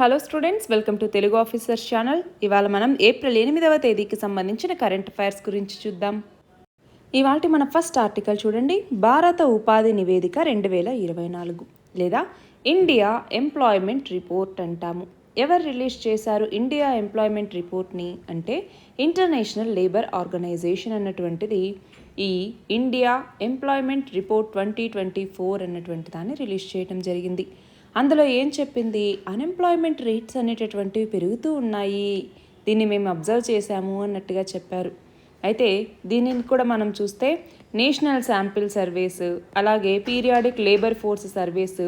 Hello students, welcome to Telugu officers channel. ఇవాళ మనం April 8వ తేదీకి సంబంధించిన కరెంట్ అఫైర్స్ గురించి చూద్దాం. ఇవాళ మన ఫస్ట్ ఆర్టికల్ చూడండి. భారత ఉపాధి నివేదిక 2024 లేదా ఇండియా ఎంప్లాయ్మెంట్ రిపోర్ట్ అంటాము. ఎవరు రిలీజ్ చేశారు ఇండియా ఎంప్లాయ్మెంట్ రిపోర్ట్ని అంటే ఇంటర్నేషనల్ లేబర్ ఆర్గనైజేషన్ అన్నటువంటిది ఈ ఇండియా ఎంప్లాయ్మెంట్ రిపోర్ట్ 2024 అన్నటువంటి దాన్ని రిలీజ్ చేయడం జరిగింది. అందులో ఏం చెప్పింది, అన్ఎంప్లాయ్మెంట్ రేట్స్ అనేటటువంటివి పెరుగుతూ ఉన్నాయి, దీన్ని మేము అబ్జర్వ్ చేశాము అన్నట్టుగా చెప్పారు. అయితే దీనిని కూడా మనం చూస్తే నేషనల్ శాంపిల్ సర్వేస్, అలాగే పీరియాడిక్ లేబర్ ఫోర్స్ సర్వేస్,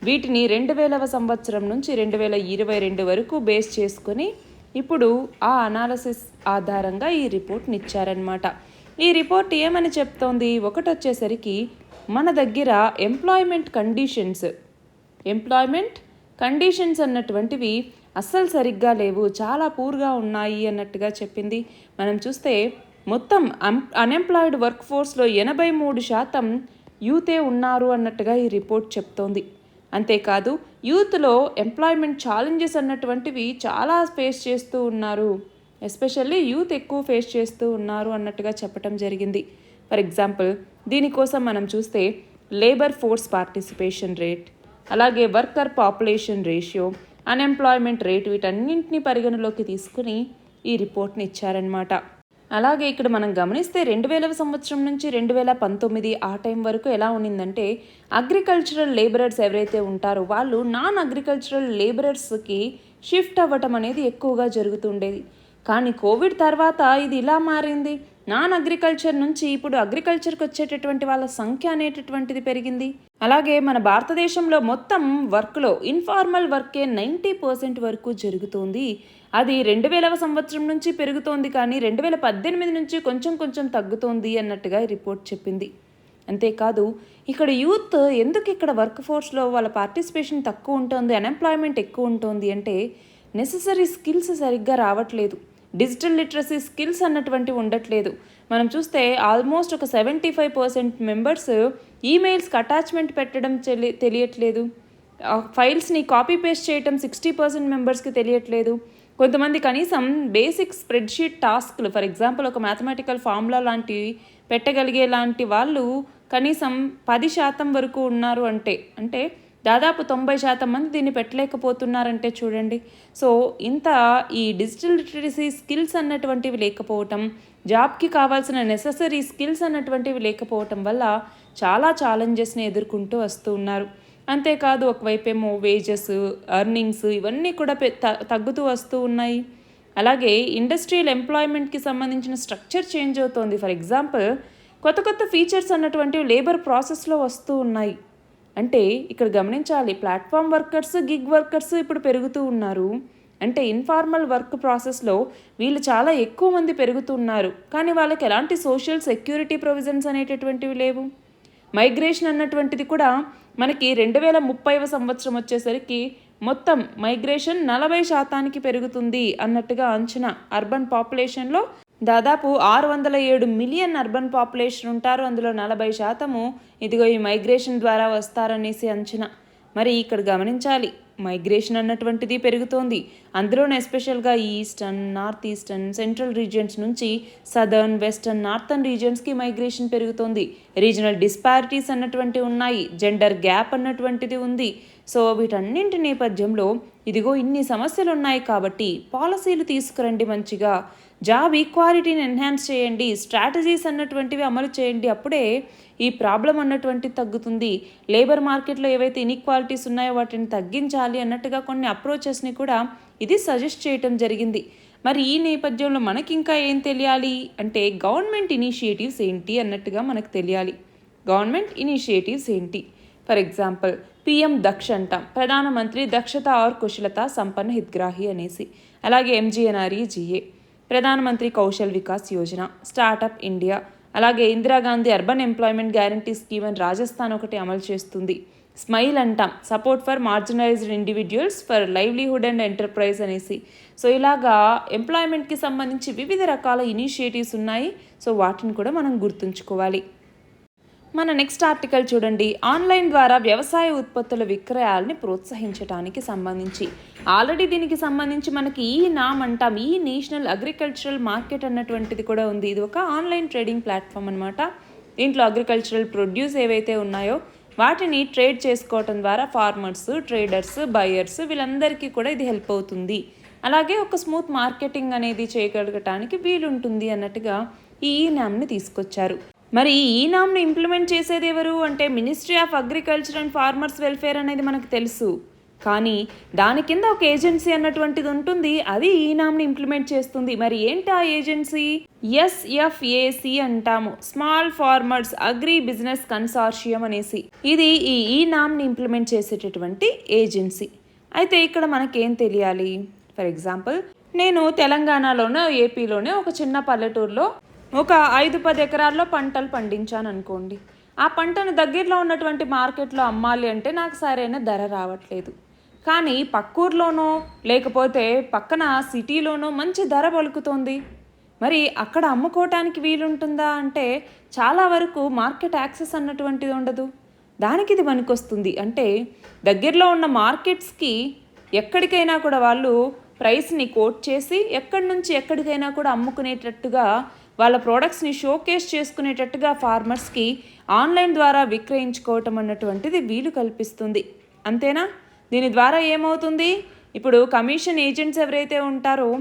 వీటిని 2000వ సంవత్సరం నుంచి 2022 వరకు బేస్ చేసుకొని ఇప్పుడు ఆ అనాలసిస్ ఆధారంగా ఈ రిపోర్ట్ని ఇచ్చారనమాట. ఈ రిపోర్ట్ ఏమని చెప్తోంది, ఒకటి వచ్చేసరికి మన దగ్గర ఎంప్లాయ్మెంట్ కండిషన్స్ అన్నటువంటివి అస్సలు సరిగ్గా లేవు, చాలా పూర్గా ఉన్నాయి అన్నట్టుగా చెప్పింది. మనం చూస్తే మొత్తం అన్ఎంప్లాయిడ్ వర్క్ ఫోర్స్లో 83% యూతే ఉన్నారు అన్నట్టుగా ఈ రిపోర్ట్ చెప్తోంది. అంతేకాదు యూత్లో ఎంప్లాయ్మెంట్ ఛాలెంజెస్ అన్నటువంటివి చాలా ఫేస్ చేస్తూ ఉన్నారు, ఎస్పెషల్లీ యూత్ ఎక్కువ ఫేస్ చేస్తూ ఉన్నారు అన్నట్టుగా చెప్పడం జరిగింది. ఫర్ ఎగ్జాంపుల్ దీనికోసం మనం చూస్తే లేబర్ ఫోర్స్ పార్టిసిపేషన్ రేట్, అలాగే worker population ratio, unemployment rate, వీటన్నింటినీ పరిగణలోకి తీసుకుని ఈ రిపోర్ట్ని ఇచ్చారనమాట. అలాగే ఇక్కడ మనం గమనిస్తే 2000వ సంవత్సరం నుంచి 2019 ఆ టైం వరకు ఎలా ఉన్నిందంటే అగ్రికల్చరల్ లేబరర్స్ ఎవరైతే ఉంటారో వాళ్ళు నాన్ అగ్రికల్చరల్ లేబరర్స్కి షిఫ్ట్ అవ్వటం అనేది ఎక్కువగా జరుగుతుండేది. కానీ కోవిడ్ తర్వాత ఇది ఇలా మారింది, నాన్ అగ్రికల్చర్ నుంచి ఇప్పుడు అగ్రికల్చర్కి వచ్చేటటువంటి వాళ్ళ సంఖ్య అనేటటువంటిది పెరిగింది. అలాగే మన భారతదేశంలో మొత్తం వర్క్లో ఇన్ఫార్మల్ వర్కే 90% వరకు జరుగుతోంది. అది 2000వ సంవత్సరం నుంచి పెరుగుతోంది, కానీ 2018 నుంచి కొంచెం కొంచెం తగ్గుతోంది అన్నట్టుగా రిపోర్ట్ చెప్పింది. అంతేకాదు ఇక్కడ యూత్ ఎందుకు ఇక్కడ వర్క్ ఫోర్స్లో వాళ్ళ పార్టిసిపేషన్ తక్కువ ఉంటుంది, అన్ఎంప్లాయ్మెంట్ ఎక్కువ ఉంటుంది అంటే నెససరీ స్కిల్స్ సరిగ్గా రావట్లేదు, డిజిటల్ లిటరసీ స్కిల్స్ అన్నటువంటివి ఉండట్లేదు. మనం చూస్తే ఆల్మోస్ట్ ఒక 75% మెంబర్స్ ఈమెయిల్స్కి అటాచ్మెంట్ పెట్టడం తెలియట్లేదు, ఫైల్స్ని కాపీ పేస్ట్ చేయటం 60% మెంబర్స్కి తెలియట్లేదు. కొంతమంది కనీసం బేసిక్ స్ప్రెడ్షీట్ టాస్క్లు, ఫర్ ఎగ్జాంపుల్ ఒక మ్యాథమెటికల్ ఫార్ములా లాంటివి పెట్టగలిగే లాంటి వాళ్ళు కనీసం 10% వరకు ఉన్నారు అంటే దాదాపు 90% మంది దీన్ని పెట్టలేకపోతున్నారంటే చూడండి. సో ఇంత ఈ డిజిటల్ లిటరసీ స్కిల్స్ అన్నటువంటివి లేకపోవటం, జాబ్కి కావాల్సిన నెససరీ స్కిల్స్ అన్నటువంటివి లేకపోవటం వల్ల చాలా ఛాలెంజెస్ని ఎదుర్కొంటూ వస్తూ ఉన్నారు. అంతేకాదు ఒకవైపేమో వేజెస్, ఎర్నింగ్స్ ఇవన్నీ కూడా తగ్గుతూ వస్తూ ఉన్నాయి. అలాగే ఇండస్ట్రియల్ ఎంప్లాయ్మెంట్కి సంబంధించిన స్ట్రక్చర్ చేంజ్ అవుతోంది. ఫర్ ఎగ్జాంపుల్ కొత్త ఫీచర్స్ అన్నటువంటివి లేబర్ ప్రాసెస్లో వస్తూ ఉన్నాయి. అంటే ఇక్కడ గమనించాలి, ప్లాట్ఫామ్ వర్కర్స్, గిగ్ వర్కర్స్ ఇప్పుడు పెరుగుతూ ఉన్నారు. అంటే ఇన్ఫార్మల్ వర్క్ ప్రాసెస్లో వీళ్ళు చాలా ఎక్కువ మంది పెరుగుతున్నారు, కానీ వాళ్ళకి ఎలాంటి సోషల్ సెక్యూరిటీ ప్రొవిజన్స్ అనేటటువంటివి లేవు. మైగ్రేషన్ అన్నటువంటిది కూడా మనకి 2030వ సంవత్సరం వచ్చేసరికి మొత్తం మైగ్రేషన్ 40% పెరుగుతుంది అన్నట్టుగా అంచనా. అర్బన్ పాపులేషన్లో దాదాపు 607 మిలియన్ అర్బన్ పాపులేషన్ ఉంటారు, అందులో 40% ఇదిగో ఈ మైగ్రేషన్ ద్వారా వస్తారనేసి అంచనా. మరి ఇక్కడ గమనించాలి, మైగ్రేషన్ అన్నటువంటిది పెరుగుతోంది, అందులోనే ఎస్పెషల్గా eastern, north eastern, central regions నుంచి సదర్న్, వెస్టర్న్, నార్థన్ రీజియన్స్కి మైగ్రేషన్ పెరుగుతోంది. రీజనల్ డిస్పారిటీస్ అన్నటువంటివి ఉన్నాయి, జెండర్ గ్యాప్ అన్నటువంటిది ఉంది. సో వీటన్నింటి నేపథ్యంలో ఇదిగో ఇన్ని సమస్యలు ఉన్నాయి కాబట్టి పాలసీలు తీసుకురండి, మంచిగా జాబ్ ఈక్వాలిటీని ఎన్హాన్స్ చేయండి, స్ట్రాటజీస్ అన్నటువంటివి అమలు చేయండి, అప్పుడే ఈ ప్రాబ్లం అన్నటువంటిది తగ్గుతుంది. లేబర్ మార్కెట్లో ఏవైతే ఇన్ఈక్వాలిటీస్ ఉన్నాయో వాటిని తగ్గించాలి అన్నట్టుగా కొన్ని అప్రోచెస్ని కూడా ఇది సజెస్ట్ చేయటం జరిగింది. మరి ఈ నేపథ్యంలో మనకి ఇంకా ఏం తెలియాలి అంటే గవర్నమెంట్ ఇనిషియేటివ్స్ ఏంటి అన్నట్టుగా మనకు తెలియాలి. గవర్నమెంట్ ఇనిషియేటివ్స్ ఏంటి? ఫర్ ఎగ్జాంపుల్ పిఎం దక్ష అంటాం, ప్రధానమంత్రి దక్షత ఆర్ కుశలత సంపన్న హితగ్రాహి అనేసి. అలాగే ఎంజీఎన్ఆర్ఈజీఏ, ప్రధానమంత్రి కౌశల్ వికాస్ యోజన, స్టార్టప్ ఇండియా. అలాగే Indira Gandhi urban employment guarantee scheme అని రాజస్థాన్ ఒకటి అమలు చేస్తుంది. స్మైల్ అంటాం, support for marginalised individuals for livelihood and enterprise అనేసి. సో ఇలాగా ఎంప్లాయ్మెంట్కి సంబంధించి వివిధ రకాల ఇనిషియేటివ్స్ ఉన్నాయి. సో వాటిని కూడా మనం గుర్తుంచుకోవాలి. మన నెక్స్ట్ ఆర్టికల్ చూడండి. ఆన్లైన్ ద్వారా వ్యవసాయ ఉత్పత్తుల విక్రయాలని ప్రోత్సహించడానికి సంబంధించి ఆల్రెడీ దీనికి సంబంధించి మనకి ఈ నామ్ అంటాం, ఈ నేషనల్ అగ్రికల్చరల్ మార్కెట్ అన్నటువంటిది కూడా ఉంది. ఇది ఒక ఆన్లైన్ ట్రేడింగ్ ప్లాట్ఫామ్ అనమాట. దీంట్లో అగ్రికల్చరల్ ప్రొడ్యూస్ ఏవైతే ఉన్నాయో వాటిని ట్రేడ్ చేసుకోవటం ద్వారా ఫార్మర్స్, ట్రేడర్స్, బయర్స్ వీళ్ళందరికీ కూడా ఇది హెల్ప్ అవుతుంది. అలాగే ఒక స్మూత్ మార్కెటింగ్ అనేది చేయగలగటానికి వీలుంటుంది అన్నట్టుగా ఈ నామ్ని తీసుకొచ్చారు. మరి ఈ నామ్ని ఇంప్లిమెంట్ చేసేది ఎవరు అంటే ministry of agriculture and farmers welfare అనేది మనకు తెలుసు. కానీ దాని కింద ఒక ఏజెన్సీ అన్నటువంటిది ఉంటుంది, అది ఈ నామ్ని ఇంప్లిమెంట్ చేస్తుంది. మరి ఏంటి ఆ ఏజెన్సీ? SFAC అంటాము, small farmers agri business consortium అనేసి. ఇది ఈ నామ్ని ఇంప్లిమెంట్ చేసేటటువంటి ఏజెన్సీ. అయితే ఇక్కడ మనకేం తెలియాలి? ఫర్ ఎగ్జాంపుల్, నేను తెలంగాణలోనో ఏపీలోనే ఒక చిన్న పల్లెటూరులో ఒక 5-10 ఎకరాల్లో పంటలు పండించాను అనుకోండి. ఆ పంటను దగ్గరలో ఉన్నటువంటి మార్కెట్లో అమ్మాలి అంటే నాకు సరైన ధర రావట్లేదు. కానీ పక్కూర్లోనో లేకపోతే పక్కన సిటీలోనో మంచి ధర పలుకుతోంది. మరి అక్కడ అమ్ముకోవటానికి వీలుంటుందా అంటే చాలా వరకు మార్కెట్ యాక్సెస్ అన్నటువంటిది ఉండదు. దానికి ఇది పనికొస్తుంది. అంటే దగ్గరలో ఉన్న మార్కెట్స్కి ఎక్కడికైనా కూడా వాళ్ళు ప్రైస్ని కోట్ చేసి ఎక్కడి నుంచి ఎక్కడికైనా కూడా అమ్ముకునేటట్టుగా వాళ్ళ ప్రోడక్ట్స్ని షోకేస్ చేసుకునేటట్టుగా ఫార్మర్స్కి ఆన్లైన్ ద్వారా విక్రయించుకోవటం అన్నటువంటిది వీలు కల్పిస్తుంది. అంతేనా? దీని ద్వారా ఏమవుతుంది? ఇప్పుడు కమిషన్ ఏజెంట్స్ ఎవరైతే ఉంటారో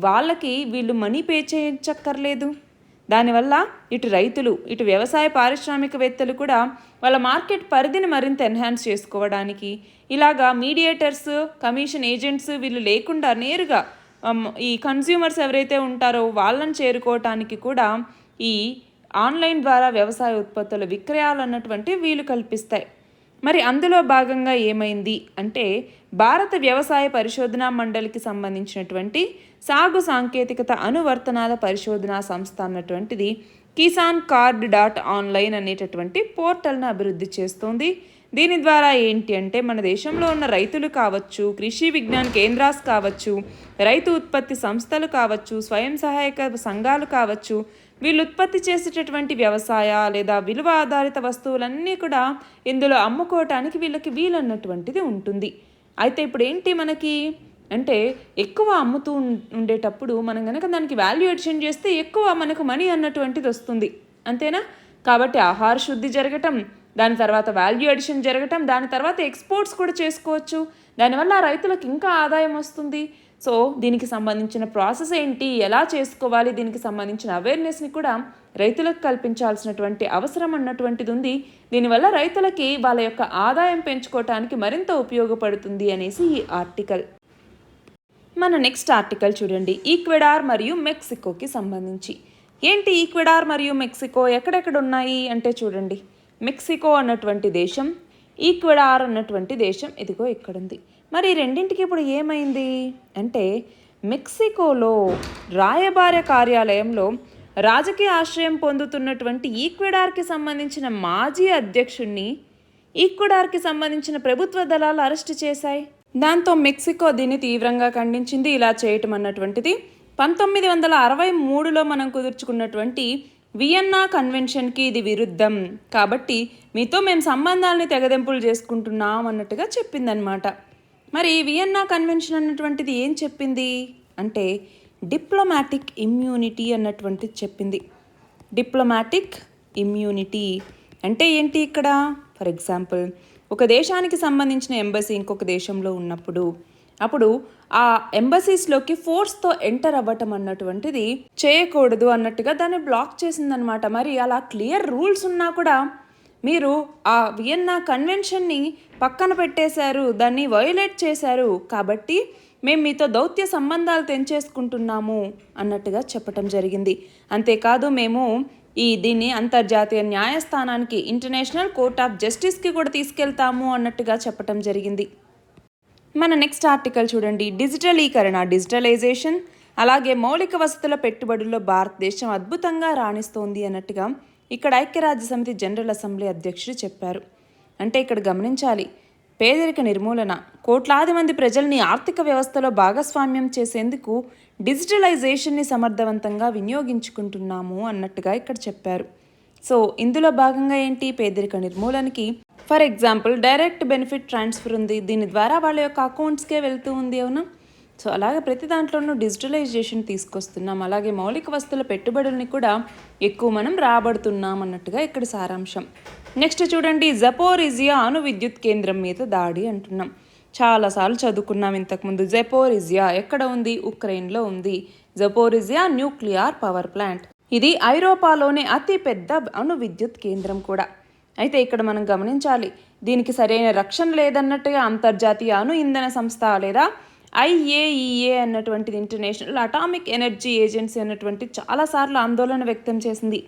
వాళ్ళకి వీళ్ళు మనీ పే చేయక్కర్లేదు. దానివల్ల ఇటు రైతులు, ఇటు వ్యవసాయ పారిశ్రామికవేత్తలు కూడా వాళ్ళ మార్కెట్ పరిధిని మరింత ఎన్హాన్స్ చేసుకోవడానికి, ఇలాగా మీడియేటర్స్, కమిషన్ ఏజెంట్స్ వీళ్ళు లేకుండా నేరుగా ఈ కన్స్యూమర్స్ ఎవరైతే ఉంటారో వాళ్ళని చేరుకోవటానికి కూడా ఈ ఆన్లైన్ ద్వారా వ్యవసాయ ఉత్పత్తుల విక్రయాలు అన్నటువంటి వీలు కల్పిస్తాయి. మరి అందులో భాగంగా ఏమైంది అంటే భారత వ్యవసాయ పరిశోధనా మండలికి సంబంధించినటువంటి సాగు సాంకేతికత అనువర్తనాల పరిశోధనా సంస్థ అన్నటువంటిది కిసాన్ కార్డ్ .ఆన్లైన్ అనేటటువంటి పోర్టల్ను అభివృద్ధి చేస్తోంది. దీని ద్వారా ఏంటి అంటే మన దేశంలో ఉన్న రైతులు కావచ్చు, కృషి విజ్ఞాన కేంద్రాలు కావచ్చు, రైతు ఉత్పత్తి సంస్థలు కావచ్చు, స్వయం సహాయక సంఘాలు కావచ్చు, వీళ్ళు ఉత్పత్తి చేసేటటువంటి వ్యవసాయ లేదా విలువ ఆధారిత వస్తువులన్నీ కూడా ఇందులో అమ్ముకోవటానికి వీళ్ళకి వీలన్నటువంటిది ఉంటుంది. అయితే ఇప్పుడు ఏంటి మనకి అంటే ఎక్కువ అమ్ముతూ ఉండేటప్పుడు మనం కనుక దానికి వాల్యూ అడిషన్ చేస్తే ఎక్కువ మనకు మనీ అన్నటువంటిది వస్తుంది. అంతేనా? కాబట్టి ఆహార శుద్ధి జరగటం, దాని తర్వాత వాల్యూ అడిషన్ జరగటం, దాని తర్వాత ఎక్స్పోర్ట్స్ కూడా చేసుకోవచ్చు. దానివల్ల రైతులకు ఇంకా ఆదాయం వస్తుంది. సో దీనికి సంబంధించిన ప్రాసెస్ ఏంటి, ఎలా చేసుకోవాలి, దీనికి సంబంధించిన అవేర్నెస్ని కూడా రైతులకు కల్పించాల్సినటువంటి అవసరం అన్నటువంటిది ఉంది. దీనివల్ల రైతులకి వాళ్ళ యొక్క ఆదాయం పెంచుకోవటానికి మరింత ఉపయోగపడుతుంది అనేసి ఈ ఆర్టికల్. మన నెక్స్ట్ ఆర్టికల్ చూడండి. ఈక్వెడార్ మరియు మెక్సికోకి సంబంధించి. ఏంటి ఈక్వెడార్ మరియు మెక్సికో ఎక్కడెక్కడ ఉన్నాయి అంటే చూడండి. మెక్సికో అన్నటువంటి దేశం, ఈక్వెడార్ అన్నటువంటి దేశం ఇదిగో ఇక్కడుంది. మరి రెండింటికి ఇప్పుడు ఏమైంది అంటే మెక్సికోలో రాయబార కార్యాలయంలో రాజకీయ ఆశ్రయం పొందుతున్నటువంటి ఈక్వెడార్కి సంబంధించిన మాజీ అధ్యక్షుడిని ఈక్వెడార్కి సంబంధించిన ప్రభుత్వ దళాలు అరెస్టు చేశాయి. దాంతో మెక్సికో దీన్ని తీవ్రంగా ఖండించింది. ఇలా చేయటం అన్నటువంటిది 1963లో మనం కుదుర్చుకున్నటువంటి వియన్నా కన్వెన్షన్కి ఇది విరుద్ధం, కాబట్టి మీతో మేము సంబంధాలని తెగదెంపులు చేసుకుంటున్నాం అన్నట్టుగా చెప్పిందనమాట. మరి వియన్నా కన్వెన్షన్ అన్నటువంటిది ఏం చెప్పింది అంటే డిప్లొమాటిక్ ఇమ్యూనిటీ అన్నటువంటిది చెప్పింది. డిప్లొమాటిక్ ఇమ్యూనిటీ అంటే ఏంటి ఇక్కడ? ఫర్ ఎగ్జాంపుల్, ఒక దేశానికి సంబంధించిన ఎంబసీ ఇంకొక దేశంలో ఉన్నప్పుడు అప్పుడు ఆ ఎంబసీస్లోకి ఫోర్స్తో ఎంటర్ అవ్వటం అన్నటువంటిది చేయకూడదు అన్నట్టుగా దాన్ని బ్లాక్ చేసిందనమాట. మరి అలా క్లియర్ రూల్స్ ఉన్నా కూడా మీరు ఆ వియన్నా కన్వెన్షన్ని పక్కన పెట్టేశారు, దాన్ని వయోలేట్ చేశారు, కాబట్టి మేము మీతో దౌత్య సంబంధాలు తెంచేసుకుంటున్నాము అన్నట్టుగా చెప్పటం జరిగింది. అంతేకాదు మేము దీన్ని అంతర్జాతీయ న్యాయస్థానానికి, ఇంటర్నేషనల్ కోర్ట్ ఆఫ్ జస్టిస్కి కూడా తీసుకెళ్తాము అన్నట్టుగా చెప్పటం జరిగింది. మన నెక్స్ట్ ఆర్టికల్ చూడండి. డిజిటలీకరణ, డిజిటలైజేషన్, అలాగే మౌలిక వసతుల పెట్టుబడుల్లో భారతదేశం అద్భుతంగా రాణిస్తోంది అన్నట్టుగా ఇక్కడ ఐక్యరాజ్య సమితి జనరల్ అసెంబ్లీ అధ్యక్షుడు చెప్పారు. అంటే ఇక్కడ గమనించాలి, పేదరిక నిర్మూలన, కోట్లాది మంది ప్రజల్ని ఆర్థిక వ్యవస్థలో భాగస్వామ్యం చేసేందుకు డిజిటలైజేషన్ని సమర్థవంతంగా వినియోగించుకుంటున్నాము అన్నట్టుగా ఇక్కడ చెప్పారు. సో ఇందులో భాగంగా ఏంటి, పేదరిక నిర్మూలనకి for example direct benefit transfer ఉంది, దీని ద్వారా వాళ్ళ యొక్క అకౌంట్స్కే వెళ్తూ ఉంది. అవునా? సో అలాగే ప్రతి దాంట్లోనూ డిజిటలైజేషన్ తీసుకొస్తున్నాం. అలాగే మౌలిక వస్తువుల పెట్టుబడుల్ని కూడా ఎక్కువ మనం రాబడుతున్నాం అన్నట్టుగా ఇక్కడ సారాంశం. నెక్స్ట్ చూడండి, జపోరిజియా అణు విద్యుత్ కేంద్రం మీద దాడి అంటున్నాం. చాలాసార్లు చదువుకున్నాం ఇంతకుముందు. జపోరిజియా ఎక్కడ ఉంది? ఉక్రెయిన్లో ఉంది. Zaporizhzhia nuclear power plant. ఇది ఐరోపాలోనే అతి పెద్ద అణు విద్యుత్ కేంద్రం కూడా. అయితే ఇక్కడ మనం గమనించాలి, దీనికి సరైన రక్షణ లేదన్నట్టుగా అంతర్జాతీయ అణు ఇంధన సంస్థ లేదా IAEA అన్నటువంటిది, ఇంటర్నేషనల్ అటామిక్ ఎనర్జీ ఏజెన్సీ అన్నటువంటి చాలాసార్లు ఆందోళన వ్యక్తం చేసింది.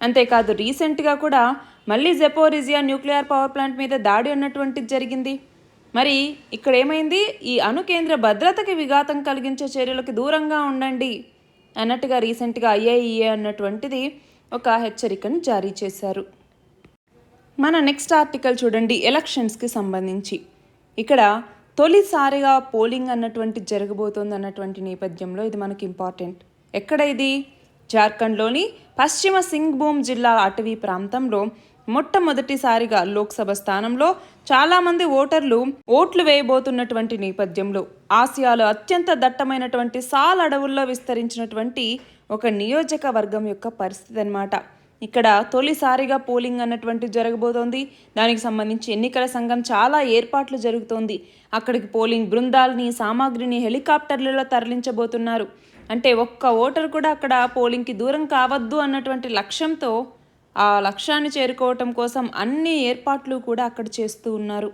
అంతేకాదు రీసెంట్గా కూడా మళ్ళీ జపోరిజియా న్యూక్లియర్ పవర్ ప్లాంట్ మీద దాడి అన్నటువంటిది జరిగింది. మరి ఇక్కడ ఏమైంది, ఈ అణు కేంద్ర భద్రతకి విఘాతం కలిగించే చర్యలకు దూరంగా ఉండండి అన్నట్టుగా రీసెంట్గా IAEA అన్నటువంటిది ఒక హెచ్చరికను జారీ చేశారు. మన నెక్స్ట్ ఆర్టికల్ చూడండి, ఎలక్షన్స్కి సంబంధించి. ఇక్కడ తొలిసారిగా పోలింగ్ అన్నటువంటి జరగబోతోంది అన్నటువంటి నేపథ్యంలో ఇది మనకి ఇంపార్టెంట్. ఎక్కడ ఇది? జార్ఖండ్లోని పశ్చిమ సింగ్భూమ్ జిల్లా అటవీ ప్రాంతంలో మొట్టమొదటిసారిగా లోక్సభ స్థానంలో చాలామంది ఓటర్లు ఓట్లు వేయబోతున్నటువంటి నేపథ్యంలో ఆసియాలో అత్యంత దట్టమైనటువంటి సాల్ అడవుల్లో విస్తరించినటువంటి ఒక నియోజకవర్గం యొక్క పరిస్థితి అన్నమాట. ఇక్కడ తొలిసారిగా పోలింగ్ అన్నటువంటి జరగబోతోంది. దానికి సంబంధించి ఎన్నికల సంఘం చాలా ఏర్పాట్లు జరుగుతోంది. అక్కడికి పోలింగ్ బృందాలని, సామాగ్రిని హెలికాప్టర్లలో తరలించబోతున్నారు. అంటే ఒక్క ఓటర్ కూడా అక్కడ పోలింగ్కి దూరం కావద్దు అన్నటువంటి లక్ష్యంతో ఆ లక్ష్యాన్ని చేరుకోవటం కోసం అన్ని ఏర్పాట్లు కూడా అక్కడ చేస్తూ ఉన్నారు.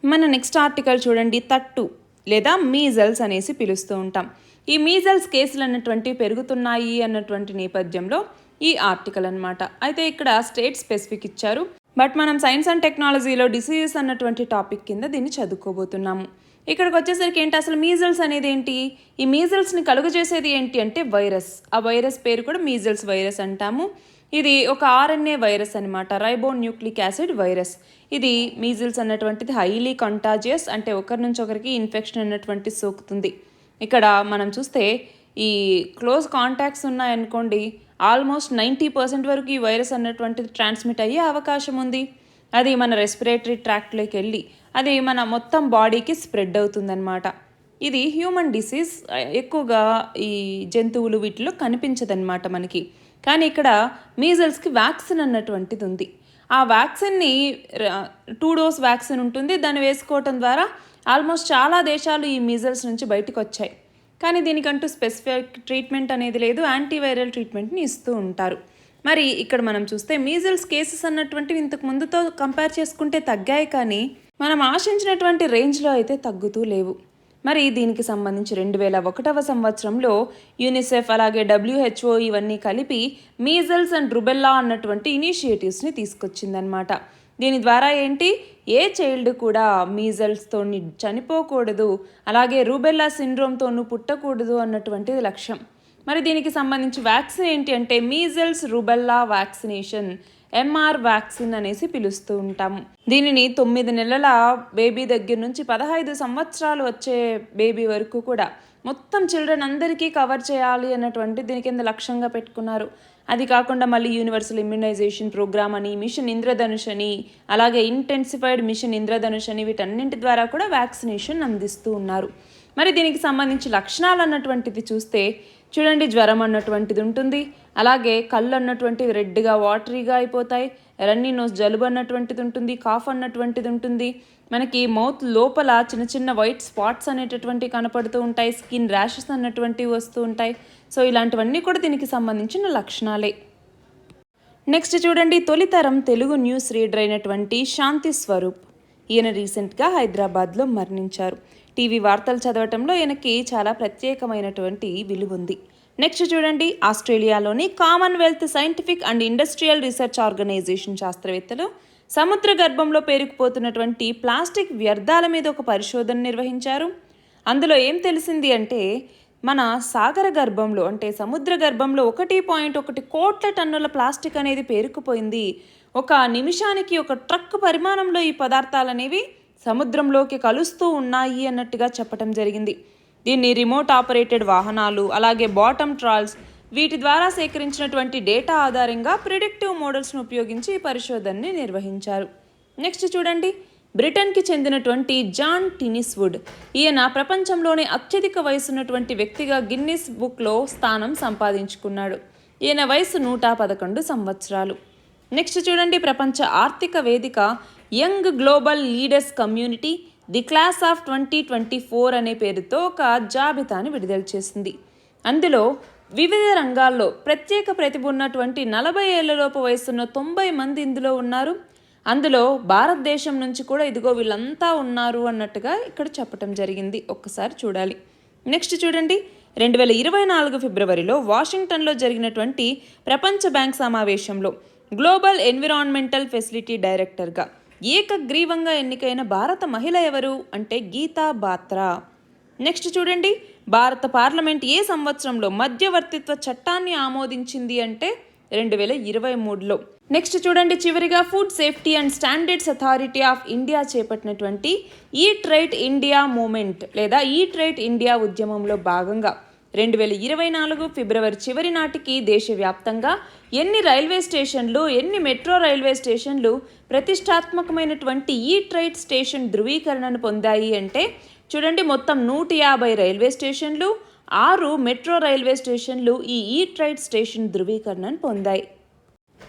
మన నెక్స్ట్ ఆర్టికల్ చూడండి, తట్టు లేదా మీజల్స్ అనేసి పిలుస్తూ ఉంటాం. ఈ మీజల్స్ కేసులు అన్నటువంటి పెరుగుతున్నాయి అన్నటువంటి నేపథ్యంలో ఈ ఆర్టికల్ అన్నమాట. అయితే ఇక్కడ స్టేట్ స్పెసిఫిక్ ఇచ్చారు, బట్ మనం సైన్స్ అండ్ టెక్నాలజీలో డిసీజెస్ అన్నటువంటి టాపిక్ కింద దీన్ని చదువుకోబోతున్నాము. ఇక్కడికి వచ్చేసరికి ఏంటి, అసలు మీజల్స్ అనేది ఏంటి? ఈ మీజల్స్ని కలుగజేసేది ఏంటి అంటే వైరస్. ఆ వైరస్ పేరు కూడా మీజల్స్ వైరస్ అంటాము. ఇది ఒక RNA వైరస్ అనమాట, రైబో న్యూక్లిక్ యాసిడ్ వైరస్. ఇది మీజిల్స్ అన్నటువంటిది హైలీ కంటాజియస్, అంటే ఒకరి నుంచి ఒకరికి ఇన్ఫెక్షన్ అన్నటువంటి సోకుతుంది. ఇక్కడ మనం చూస్తే ఈ క్లోజ్ కాంటాక్ట్స్ ఉన్నాయనుకోండి, ఆల్మోస్ట్ 90% వరకు ఈ వైరస్ అన్నటువంటిది ట్రాన్స్మిట్ అయ్యే అవకాశం ఉంది. అది మన రెస్పిరేటరీ ట్రాక్ట్లోకి వెళ్ళి అది మన మొత్తం బాడీకి స్ప్రెడ్ అవుతుందన్నమాట. ఇది హ్యూమన్ డిసీజ్, ఎక్కువగా ఈ జంతువులు వీటిలో కనిపించదన్నమాట మనకి. కానీ ఇక్కడ మీజల్స్కి వ్యాక్సిన్ అన్నటువంటిది ఉంది. ఆ వ్యాక్సిన్ని 2 డోస్ వ్యాక్సిన్ ఉంటుంది. దాన్ని వేసుకోవటం ద్వారా ఆల్మోస్ట్ చాలా దేశాలు ఈ మీజల్స్ నుంచి బయటకు వచ్చాయి. కానీ దీనికంటూ స్పెసిఫిక్ ట్రీట్మెంట్ అనేది లేదు, యాంటీవైరల్ ట్రీట్మెంట్ని ఇస్తూ ఉంటారు. మరి ఇక్కడ మనం చూస్తే మీజల్స్ కేసెస్ అన్నటువంటివి ఇంతకు ముందుతో కంపేర్ చేసుకుంటే తగ్గాయి, కానీ మనం ఆశించినటువంటి రేంజ్లో అయితే తగ్గుతూ లేవు. మరి దీనికి సంబంధించి 2001వ సంవత్సరంలో యూనిసెఫ్ అలాగే WHO ఇవన్నీ కలిపి మీజల్స్ అండ్ రుబెల్లా అన్నటువంటి ఇనిషియేటివ్స్ని తీసుకొచ్చిందనమాట. దీని ద్వారా ఏంటి, ఏ చైల్డ్ కూడా మీజల్స్తో చనిపోకూడదు, అలాగే రూబెల్లా సిండ్రోమ్తోనూ పుట్టకూడదు అన్నటువంటిది లక్ష్యం. మరి దీనికి సంబంధించి వ్యాక్సిన్ ఏంటి అంటే measles rubella vaccination, MR vaccine అనేసి పిలుస్తూ ఉంటాము. దీనిని 9 నెలల బేబీ దగ్గర నుంచి 15 సంవత్సరాలు వచ్చే బేబీ వరకు కూడా మొత్తం చిల్డ్రన్ అందరికీ కవర్ చేయాలి అన్నటువంటి దీని కింద లక్ష్యంగా పెట్టుకున్నారు. అది కాకుండా మళ్ళీ యూనివర్సల్ ఇమ్యునైజేషన్ ప్రోగ్రామ్ అని, మిషన్ ఇంద్రధనుష్ అని, అలాగే ఇంటెన్సిఫైడ్ మిషన్ ఇంద్రధనుష్ అని, వీటన్నింటి ద్వారా కూడా వ్యాక్సినేషన్ అందిస్తూ ఉన్నారు. మరి దీనికి సంబంధించి లక్షణాలు అన్నటువంటిది చూస్తే చూడండి, జ్వరం అన్నటువంటిది ఉంటుంది, అలాగే కళ్ళు అన్నటువంటివి రెడ్గా వాటరీగా అయిపోతాయి, రన్నీ నోస్ జలుబు అన్నటువంటిది ఉంటుంది, కాఫ్ అన్నటువంటిది ఉంటుంది, మనకి మౌత్ లోపల చిన్న చిన్న వైట్ స్పాట్స్ అనేటటువంటివి కనపడుతూ ఉంటాయి, స్కిన్ ర్యాషెస్ అన్నటువంటివి వస్తూ ఉంటాయి. సో ఇలాంటివన్నీ కూడా దీనికి సంబంధించిన లక్షణాలే. నెక్స్ట్ చూడండి, తొలితరం తెలుగు న్యూస్ రీడర్ అయినటువంటి శాంతి స్వరూప్. ఈయన రీసెంట్గా హైదరాబాద్లో మరణించారు. టీవీ వార్తలు చదవటంలో ఈయనకి చాలా ప్రత్యేకమైనటువంటి విలువ ఉంది. నెక్స్ట్ చూడండి, ఆస్ట్రేలియాలోని Commonwealth scientific and industrial research organisation శాస్త్రవేత్తలు సముద్ర గర్భంలో పేరుకుపోతున్నటువంటి ప్లాస్టిక్ వ్యర్థాల మీద ఒక పరిశోధన నిర్వహించారు. అందులో ఏం తెలిసింది అంటే, మన సాగర గర్భంలో అంటే సముద్ర గర్భంలో 1.1 కోట్ల టన్నుల ప్లాస్టిక్ అనేది పేరుకుపోయింది. ఒక నిమిషానికి ఒక ట్రక్ పరిమాణంలో ఈ పదార్థాలు అనేవి సముద్రంలోకి కలుస్తూ ఉన్నాయి అన్నట్టుగా చెప్పడం జరిగింది. దీన్ని రిమోట్ ఆపరేటెడ్ వాహనాలు, అలాగే బాటమ్ ట్రాల్స్, వీటి ద్వారా సేకరించినటువంటి డేటా ఆధారంగా ప్రిడిక్టివ్ మోడల్స్ను ఉపయోగించి ఈ పరిశోధనని నిర్వహించారు. నెక్స్ట్ చూడండి, బ్రిటన్కి చెందినటువంటి జాన్ టినిస్వుడ్. ఈయన ప్రపంచంలోనే అత్యధిక వయసున్నటువంటి వ్యక్తిగా గిన్నిస్ బుక్లో స్థానం సంపాదించుకున్నాడు. ఈయన వయసు 111 సంవత్సరాలు. నెక్స్ట్ చూడండి, ప్రపంచ ఆర్థిక వేదిక young global leaders community the class of 2024 అనే పేరుతో ఒక జాబితాని విడుదల చేసింది. అందులో వివిధ రంగాల్లో ప్రత్యేక ప్రతిభ ఉన్నటువంటి 40 ఏళ్లలోపు వయసున్న 90 మంది ఇందులో ఉన్నారు. అందులో భారతదేశం నుంచి కూడా ఇదిగో వీళ్ళంతా ఉన్నారు అన్నట్టుగా ఇక్కడ చెప్పటం జరిగింది. ఒక్కసారి చూడాలి. నెక్స్ట్ చూడండి, 2024 ఫిబ్రవరిలో వాషింగ్టన్లో జరిగినటువంటి ప్రపంచ బ్యాంక్ సమావేశంలో గ్లోబల్ ఎన్విరాన్మెంటల్ ఫెసిలిటీ డైరెక్టర్గా ఏకగ్రీవంగా ఎన్నికైన భారత మహిళ ఎవరు అంటే గీతా బాత్రా. నెక్స్ట్ చూడండి, భారత పార్లమెంట్ ఏ సంవత్సరంలో మధ్యవర్తిత్వ చట్టాన్ని ఆమోదించింది అంటే 2023లో. నెక్స్ట్ చూడండి, చివరిగా food safety and standards authority of India చేపట్టినటువంటి ఈట్ రైట్ ఇండియా మూమెంట్ లేదా ఈట్ రైట్ ఇండియా ఉద్యమంలో భాగంగా 2024 ఫిబ్రవరి చివరి నాటికి దేశవ్యాప్తంగా ఎన్ని రైల్వే స్టేషన్లు, ఎన్ని మెట్రో రైల్వే స్టేషన్లు ప్రతిష్టాత్మకమైనటువంటి ఈట్ రైట్ స్టేషన్ ధృవీకరణను పొందాయి అంటే చూడండి, మొత్తం 150 రైల్వే స్టేషన్లు, 6 మెట్రో రైల్వే స్టేషన్లు ఈ ఈట్ రైట్ స్టేషన్ ధృవీకరణను పొందాయి.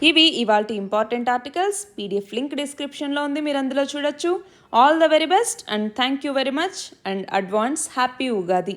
ఇవి ఇవాల్టి ఇంపార్టెంట్ ఆర్టికల్స్. పీడిఎఫ్ లింక్ డిస్క్రిప్షన్లో ఉంది, మీరు అందులో చూడొచ్చు. All the very best and thank you very much and advance happy Ugadi.